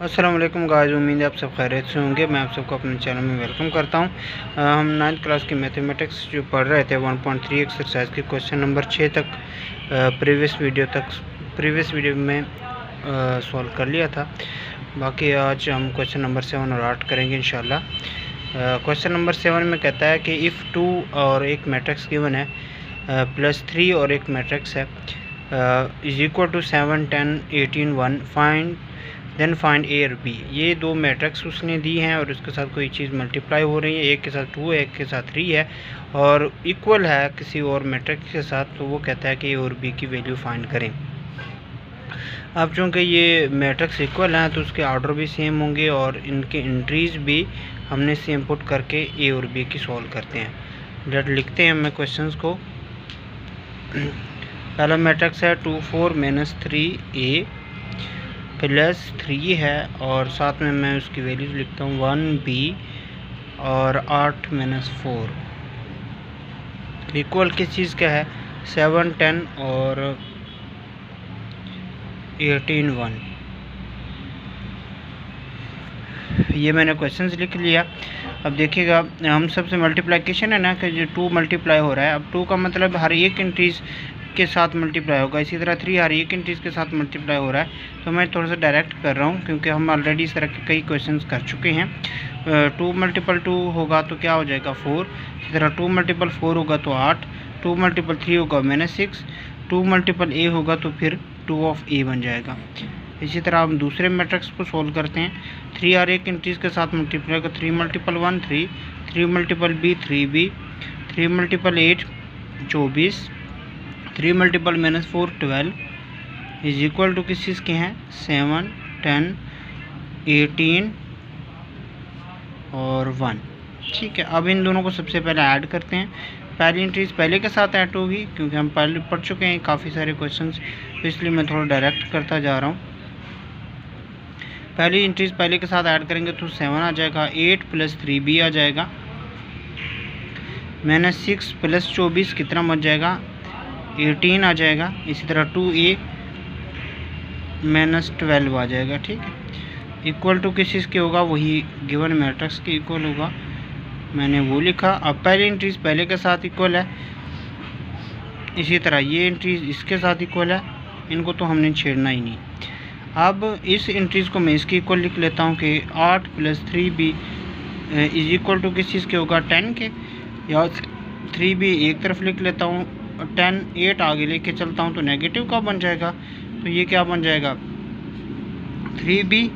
अस्सलाम वालेकुम गाइस, उम्मीद है आप सब खैरियत से होंगे। मैं आप सबको अपने चैनल में वेलकम करता हूं। हम 9th क्लास की मैथमेटिक्स जो पढ़ रहे थे 1.3 एक्सरसाइज के क्वेश्चन नंबर 6 तक प्रीवियस वीडियो में सॉल्व कर लिया था। बाकी आज हम क्वेश्चन नंबर 7 और 8 करेंगे इंशाल्लाह। क्वेश्चन नंबर 7 में कहता है कि इफ़ 2 और एक मैट्रिक्स गिवन है +3 और एक मैट्रिक्स है इज इक्वल टू 7, 10, 18, 1 फाइंड ए और बी। ये दो मैट्रिक्स उसने दी हैं और उसके साथ कोई चीज़ मल्टीप्लाई हो रही है। एक के साथ 2 है, एक के साथ 3 है और इक्वल है किसी और मैट्रिक्स के साथ, तो वो कहता है कि ए और बी की वैल्यू फाइंड करें। अब चूँकि ये मैट्रिक्स इक्वल हैं तो उसके ऑर्डर भी सेम होंगे और इनके एंट्रीज भी हमने सेम पुट करके ए और बी की सॉल्व करते हैं। डेट लिखते हैं मैं क्वेश्चंस को। पहला मैट्रिक्स है 2, 4 - 3a +3 है और साथ में मैं उसकी वैल्यूज लिखता हूँ 1b और 8 - 4 इक्वल किस चीज़ का है 7, 10 और 18, 1। ये मैंने क्वेश्चंस लिख लिया। अब देखिएगा, हम सबसे मल्टीप्लिकेशन है ना कि जो 2 मल्टीप्लाई हो रहा है। अब 2 का मतलब हर एक एंट्रीज के साथ मल्टीप्लाई होगा, इसी तरह 3 हर एक एंट्रीज के साथ मल्टीप्लाई हो रहा है। तो मैं थोड़ा सा डायरेक्ट कर रहा हूँ क्योंकि हम ऑलरेडी इस तरह के कई क्वेश्चंस कर चुके हैं। 2 × 2 होगा तो क्या हो जाएगा 4, इसी तरह 2 × 4 होगा तो 8, 2 × 3 होगा -6, 2 × a होगा तो फिर 2 ऑफ a बन जाएगा। इसी तरह हम दूसरे मैट्रिक्स को सोल्व करते हैं। 3 हर एक एंट्रीज के साथ मल्टीप्लाई होगा, 3 × 1 3, 3 × b 3b, 3 × 8 24, 3 × -4 12 is equal to किस चीज़ के हैं 7, 10, 18 और 1। ठीक है, अब इन दोनों को सबसे पहले ऐड करते हैं। पहली एंट्रीज पहले के साथ ऐड होगी क्योंकि हम पहले पढ़ चुके हैं काफ़ी सारे क्वेश्चंस, तो इसलिए मैं थोड़ा डायरेक्ट करता जा रहा हूँ। पहली एंट्रीज पहले के साथ ऐड करेंगे तो 7 आ जाएगा, 8 + 3b आ जाएगा, -6 + 24 कितना बच जाएगा 18 आ जाएगा। इसी तरह 2a - 12 आ जाएगा। ठीक है, इक्वल टू किस चीज़ के होगा, वही गिवन मैट्रिक्स के इक्वल होगा, मैंने वो लिखा। अब पहली एंट्रीज पहले के साथ इक्वल है, इसी तरह ये एंट्रीज इसके साथ इक्वल है, इनको तो हमने छेड़ना ही नहीं। अब इस एंट्रीज को मैं इसके इक्वल लिख लेता हूँ कि 8 + 3b इज इक्वल टू किस चीज़ के होगा 10 के, या 3b एक तरफ लिख लेता हूँ, 10 8 आगे लेके चलता हूँ तो नेगेटिव का बन जाएगा, तो ये क्या बन जाएगा 3b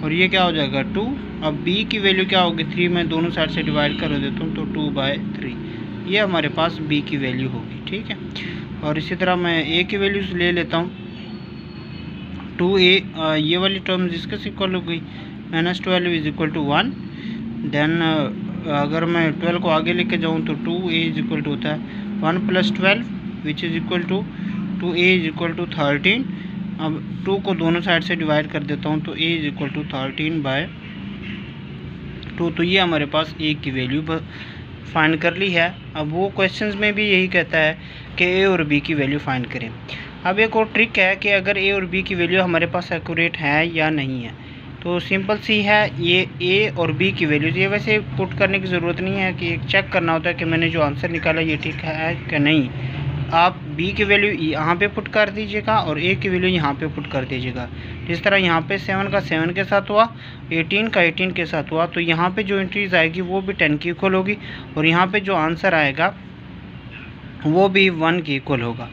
और ये क्या हो जाएगा 2। अब b की वैल्यू क्या होगी 3 में दोनों साइड से डिवाइड कर देता हूँ तो 2/3, ये हमारे पास b की वैल्यू होगी। ठीक है, और इसी तरह मैं a की वैल्यूज ले लेता हूँ 2a, ये वाली टर्म जिसके इक्वल हो गई -12 इज इक्वल टू 1। देन अगर मैं 12 को आगे लेके जाऊँ तो 2a इज इक्वल टू होता है 1 + 12 which is equal to 2a is equal to 13। अब 2 को दोनों साइड से डिवाइड कर देता हूँ तो a इज इक्वल टू 13/2। तो ये हमारे पास a की वैल्यू फाइंड कर ली है। अब वो क्वेश्चंस में भी यही कहता है कि a और b की वैल्यू फाइंड करें। अब एक और ट्रिक है कि अगर a और b की वैल्यू हमारे पास एक्यूरेट है या नहीं है, तो सिंपल सी है, ये a और b की वैल्यूज ये वैसे पुट करने की ज़रूरत नहीं है कि चेक करना होता है कि मैंने जो आंसर निकाला ये ठीक है कि नहीं। आप b की वैल्यू यहाँ पे पुट कर दीजिएगा और a की वैल्यू यहाँ पे पुट कर दीजिएगा। जिस तरह यहाँ पे 7 का 7 के साथ हुआ, 18 का 18 के साथ हुआ, तो यहाँ पे जो एंट्रीज आएगी वो भी 10 की इक्वल होगी और यहाँ पे जो आंसर आएगा वो भी 1 की इक्वल होगा।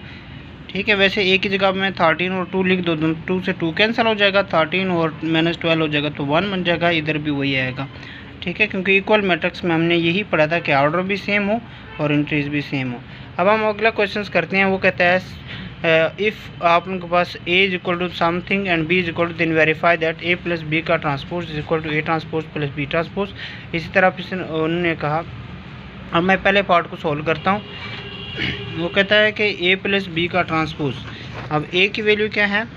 ठीक है, वैसे a की जगह मैं 13 और 2 लिख दो, 2 से 2 कैंसिल हो जाएगा, 13 और -12 हो जाएगा तो 1 बन जाएगा, इधर भी वही आएगा। ठीक है, क्योंकि इक्वल मैट्रिक्स में हमने यही पढ़ा था कि ऑर्डर भी सेम हो और एंट्रीज भी सेम हो। अब हम अगला क्वेश्चन करते हैं। वो कहता है इफ़ आप उनके पास a is equal to something and b is equal to, then verify that a + b का transpose is equal to a transpose + b transpose. इसी तरह उन्होंने कहा। अब मैं पहले पार्ट को सॉल्व करता हूँ। वो कहता है कि a + b का ट्रांसपोज। अब a की वैल्यू क्या है,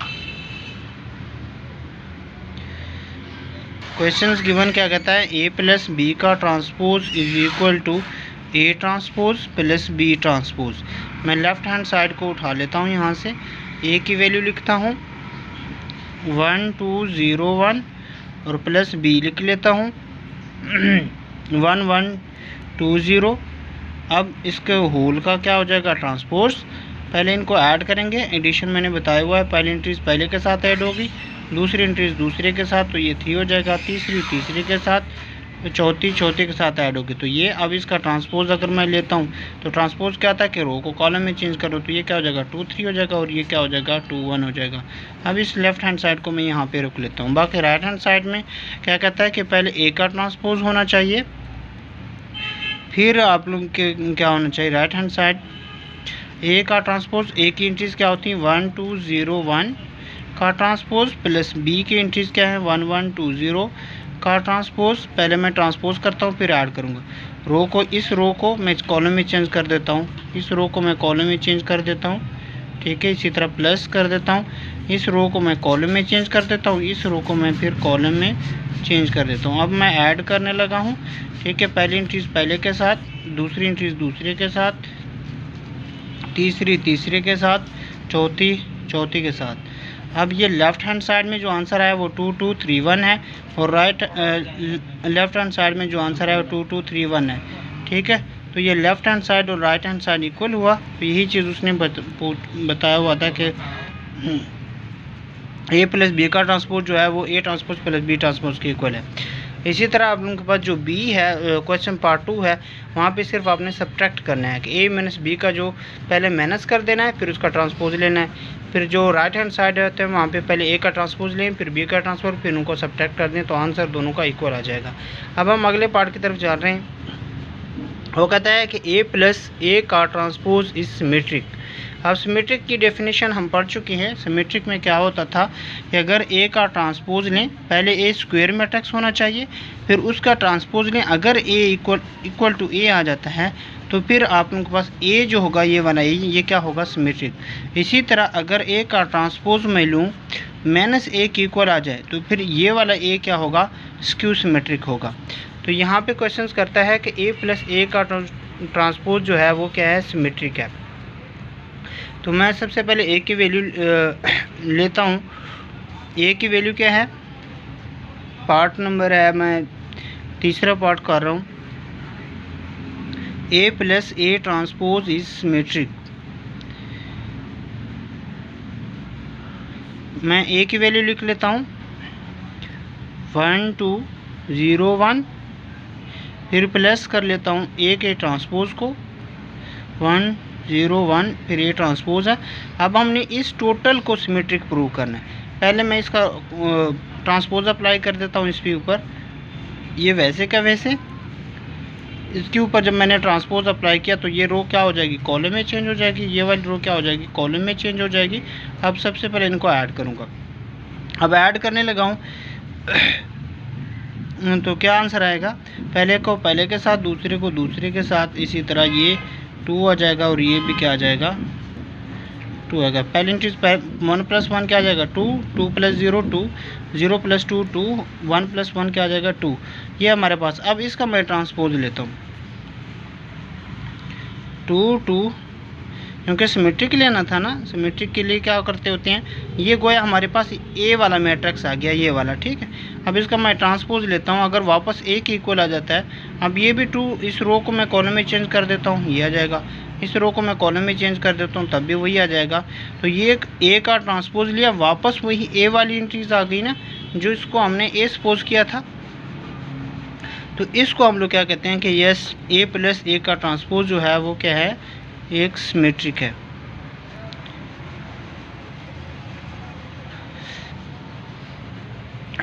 क्वेश्चंस गिवन क्या कहता है a + b का transpose is equal to a transpose + b transpose. मैं लेफ़्ट हैंड साइड को उठा लेता हूँ, यहाँ से a की वैल्यू लिखता हूँ 1201 और प्लस बी लिख लेता हूँ 1120। अब इसके होल का क्या हो जाएगा ट्रांसपोज। पहले इनको ऐड करेंगे, एडिशन मैंने बताया हुआ है, पहली इंट्रीज पहले के साथ ऐड होगी, दूसरी इंट्रीज दूसरे के साथ, तो ये 3 हो जाएगा, तीसरी तीसरे के साथ, चौथी चौथे के साथ ऐड होगी। तो ये अब इसका ट्रांसपोज अगर मैं लेता हूँ तो ट्रांसपोज क्या था कि रो को कॉलम में चेंज करो, तो ये क्या हो जाएगा 2 3 हो जाएगा और ये क्या हो जाएगा 2 1 हो जाएगा। अब इस लेफ्ट हैंड साइड को मैं यहाँ पे रख लेता हूँ। बाकी राइट हैंड साइड में क्या कहता है कि पहले ए का ट्रांसपोज होना चाहिए, फिर आप लोग के क्या होना चाहिए राइट हैंड साइड ए का ट्रांसपोज, ए की एंट्रीज क्या होती हैं 1201 का ट्रांसपोज प्लस बी की एंट्रीज क्या है 1120 का ट्रांसपोज। पहले मैं ट्रांसपोज करता हूँ फिर ऐड करूँगा। रो को इस रो को मैं कॉलम में चेंज कर देता हूँ, इस रो को मैं कॉलम में चेंज कर देता हूँ, ठीक है। इसी तरह प्लस कर देता हूँ, इस रो को मैं कॉलम में चेंज कर देता हूँ, इस रो को मैं फिर कॉलम में चेंज कर देता हूँ। अब मैं ऐड करने लगा हूँ, ठीक है। पहली इंट्रीज पहले के साथ, दूसरी इंट्रीज दूसरे के साथ, तीसरी तीसरे के साथ, चौथी चौथी के साथ। अब ये लेफ़्ट हैंड साइड में जो आंसर आया वो 2231 है और लेफ़्ट हैंड साइड में जो आंसर है वो 2231 है, ठीक है। तो ये लेफ़्ट हैंड साइड और राइट हैंड साइड इक्वल हुआ, तो यही चीज़ उसने बताया हुआ था कि ए प्लस बी का ट्रांसपोज जो है वो A transpose plus B transpose के इक्वल है। इसी तरह आप लोगों के पास जो बी है क्वेश्चन पार्ट 2 है, वहाँ पे सिर्फ आपने सब्ट्रैक्ट करना है कि ए माइनस बी का जो पहले माइनस कर देना है फिर उसका ट्रांसपोज लेना है। फिर जो राइट हैंड साइड रहते हैं वहाँ पे पहले ए का ट्रांसपोज लें फिर बी का ट्रांसपोज, फिर उनको सब्ट्रैक्ट कर दें तो आंसर दोनों का इक्वल आ जाएगा। अब हम अगले पार्ट की तरफ जा रहे हैं। वो कहता है कि ए प्लस ए का ट्रांसपोज इज सिमेट्रिक। अब सिमेट्रिक की डेफिनेशन हम पढ़ चुके हैं। सिमेट्रिक में क्या होता था कि अगर ए का ट्रांसपोज लें, पहले ए स्क्वायर मैट्रिक्स होना चाहिए फिर उसका ट्रांसपोज लें, अगर ए इक्वल टू ए आ जाता है तो फिर आप लोगों के पास ए जो होगा ये वाला ये क्या होगा सिमेट्रिक। इसी तरह अगर ए का ट्रांसपोज मैं लूँ माइनस ए के इक्वल आ जाए तो फिर ये वाला ए क्या होगा स्क्यू सिमेट्रिक होगा। तो यहाँ पे क्वेश्चंस करता है कि ए प्लस ए का ट्रांसपोज जो है वो क्या है सिमेट्रिक है। तो मैं सबसे पहले ए की वैल्यू लेता हूँ। ए की वैल्यू क्या है, पार्ट नंबर है, मैं तीसरा पार्ट कर रहा हूँ। A plus A transpose is symmetric. मैं ए की वैल्यू लिख लेता हूँ 1201, फिर प्लस कर लेता हूँ ए के ट्रांसपोज को 101, फिर ए ट्रांसपोज है। अब हमने इस टोटल को सिमेट्रिक प्रूव करना है। पहले मैं इसका ट्रांसपोज अप्लाई कर देता हूँ इसके ऊपर, ये वैसे का वैसे। इसके ऊपर जब मैंने ट्रांसपोज अप्लाई किया तो ये रो क्या हो जाएगी कॉलम में चेंज हो जाएगी, ये वाली रो क्या हो जाएगी कॉलम में चेंज हो जाएगी। अब सबसे पहले इनको ऐड करूँगा। अब ऐड करने लगा हूँ तो क्या आंसर आएगा, पहले को पहले के साथ, दूसरे को दूसरे के साथ, इसी तरह ये 2 आ जाएगा और ये भी क्या आ जाएगा 2 आएगा। पहले इंट्रीज 1 + 1 क्या आ जाएगा 2, 2 + 0 2, 0 + 2 2, 1 + 1 क्या आ जाएगा 2, ये हमारे पास। अब इसका मैं ट्रांसपोज लेता हूँ 2 2, क्योंकि सिमेट्रिक लेना था ना। सिमेट्रिक के लिए क्या करते होते हैं, ये गोया हमारे पास ए वाला मैट्रिक्स आ गया, ये वाला, ठीक है। अब इसका मैं ट्रांसपोज लेता हूँ, अगर वापस ए के इक्वल आ जाता है। अब ये भी 2, इस रो को मैं कॉलम में चेंज कर देता हूँ, ये आ जाएगा। इस रो को मैं कॉलम में चेंज कर देता हूँ, तब भी वही आ जाएगा। तो ये एक ए का ट्रांसपोज लिया, वापस वही ए वाली एंट्रीज आ गई ना, जो इसको हमने ए सपोज किया था। तो इसको हम लोग क्या कहते हैं कि यस ए प्लस ए का ट्रांसपोज जो है वो क्या है, एक सिमेट्रिक है।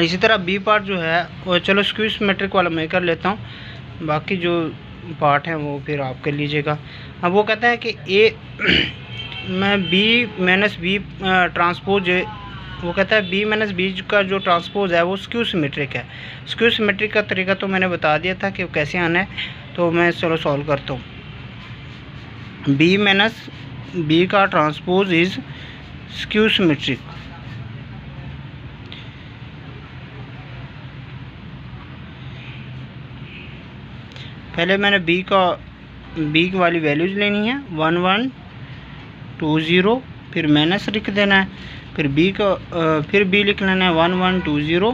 इसी तरह बी पार्ट जो है वो चलो स्क्यू सिमेट्रिक वाला मैं कर लेता हूँ, बाकी जो पार्ट है वो फिर आप कर लीजिएगा। अब वो कहता है कि ए मैं बी माइनस बी ट्रांसपोज, वो कहता है बी माइनस बी का जो ट्रांसपोज है वो स्क्यू सिमेट्रिक है। स्क्यू सिमेट्रिक का तरीका तो मैंने बता दिया था कि कैसे आना है, तो मैं चलो सॉल्व करता हूँ। बी माइनस बी का ट्रांसपोज इज स्क्यू सिमेट्रिक। पहले मैंने बी वाली वैल्यूज लेनी है 1120, फिर माइनस लिख देना है, फिर बी लिख लेना है 1 1 2 0,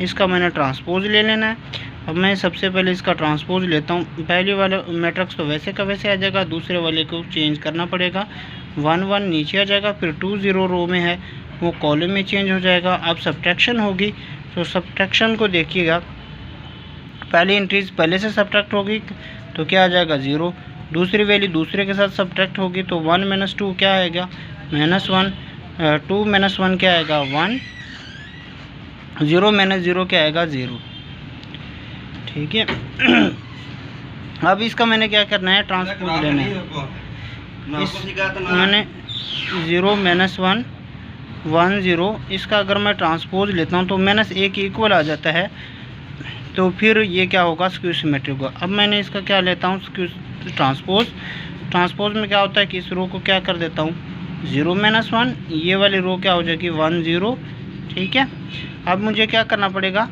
इसका मैंने ट्रांसपोज ले लेना है। अब मैं सबसे पहले इसका ट्रांसपोज लेता हूँ। पहले वाला मैट्रिक्स तो वैसे का वैसे आ जाएगा, दूसरे वाले को चेंज करना पड़ेगा। 1 1 नीचे आ जाएगा, फिर 2 0 रो में है वो कॉलम में चेंज हो जाएगा। अब सब्ट्रैक्शन होगी, तो सब्ट्रैक्शन को देखिएगा, पहली एंट्रीज पहले से सब्ट्रैक्ट होगी तो क्या आ जाएगा 0, दूसरी वैल्यू दूसरे के साथ सब्ट्रैक्ट होगी तो 1 - 2 क्या आएगा -1, 2 - 1 क्या आएगा 1, 0 - 0 क्या आएगा 0। ठीक है। अब इसका मैंने क्या करना है, ट्रांसपोज लेना है। मैंने 0 - 1 1 0, इसका अगर मैं ट्रांसपोज लेता हूँ तो -1 के इक्वल आ जाता है, तो फिर ये क्या होगा स्क्यू सिमेट्रिक होगा। अब मैंने इसका क्या लेता हूँ स्क्यू ट्रांसपोज में क्या होता है कि इस रो को क्या कर देता हूँ 0 - 1, ये वाली रो क्या हो जाएगी 1 0। ठीक है। अब मुझे क्या करना पड़ेगा,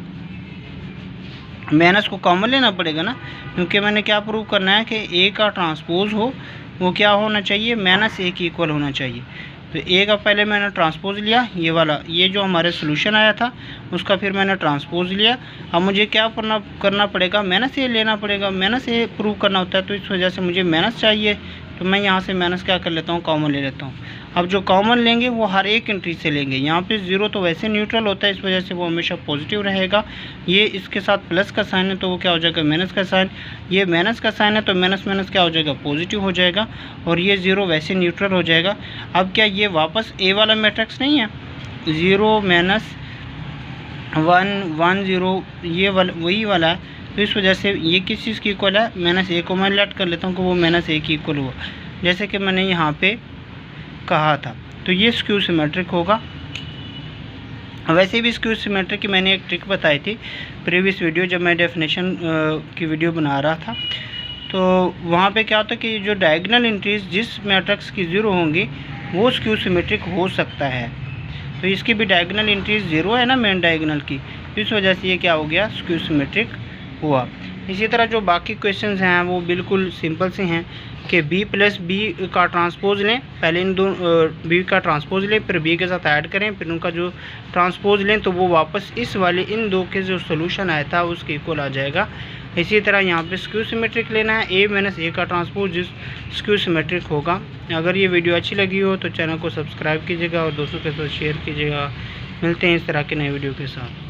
माइनस को कॉमन लेना पड़ेगा ना, क्योंकि मैंने क्या प्रूव करना है कि ए का ट्रांसपोज हो वो क्या होना चाहिए -1 के इक्वल होना चाहिए। तो ए का पहले मैंने ट्रांसपोज लिया, ये वाला ये जो हमारे सोल्यूशन आया था उसका फिर मैंने ट्रांसपोज लिया। अब मुझे क्या करना पड़ेगा, -a लेना पड़ेगा। -a प्रूव करना होता है, तो इस वजह से मुझे माइनस चाहिए, तो मैं यहाँ से माइनस क्या कर लेता हूँ कॉमन ले लेता हूँ। अब जो कॉमन लेंगे वो हर एक एंट्री से लेंगे। यहाँ पे 0 तो वैसे न्यूट्रल होता है, इस वजह से वो हमेशा पॉजिटिव रहेगा। ये इसके साथ प्लस का साइन है तो वो क्या हो जाएगा माइनस का साइन, ये माइनस का साइन है तो माइनस क्या हो जाएगा पॉजिटिव हो जाएगा, और ये 0 वैसे न्यूट्रल हो जाएगा। अब क्या ये वापस ए वाला मैट्रिक्स नहीं है, 0 - 1 1 0, ये वाला वही वाला है, तो इस वजह से ये किस चीज़ की इक्वल है -a को मैं लेट कर लेता हूँ कि वो -a की इक्वल हुआ, जैसे कि मैंने यहाँ पे कहा था। तो ये स्क्यू सिमेट्रिक होगा। वैसे भी स्क्यू सिमेट्रिक की मैंने एक ट्रिक बताई थी प्रीवियस वीडियो, जब मैं डेफिनेशन की वीडियो बना रहा था, तो वहाँ पे क्या होता है कि जो डायगोनल एंट्रीज जिस मैट्रिक्स की 0 होंगी वो स्क्यू सिमेट्रिक हो सकता है। तो इसकी भी डायगोनल एंट्रीज 0 है ना मेन डायगोनल की, तो इस वजह से ये क्या हो गया स्क्यू सिमेट्रिक हुआ। इसी तरह जो बाकी क्वेश्चंस हैं वो बिल्कुल सिंपल से हैं कि b + b का ट्रांसपोज लें, पहले इन दो b का ट्रांसपोज लें, फिर b के साथ ऐड करें, फिर उनका जो ट्रांसपोज लें तो वो वापस इस वाले इन दो के जो सोल्यूशन आया था उसके इक्वल आ जाएगा। इसी तरह यहाँ पे स्क्यू सिमेट्रिक लेना है, a - a का ट्रांसपोज जिस स्क्यू सिमेट्रिक होगा। अगर ये वीडियो अच्छी लगी हो तो चैनल को सब्सक्राइब कीजिएगा और दोस्तों के साथ शेयर कीजिएगा। मिलते हैं इस तरह के नए वीडियो के साथ।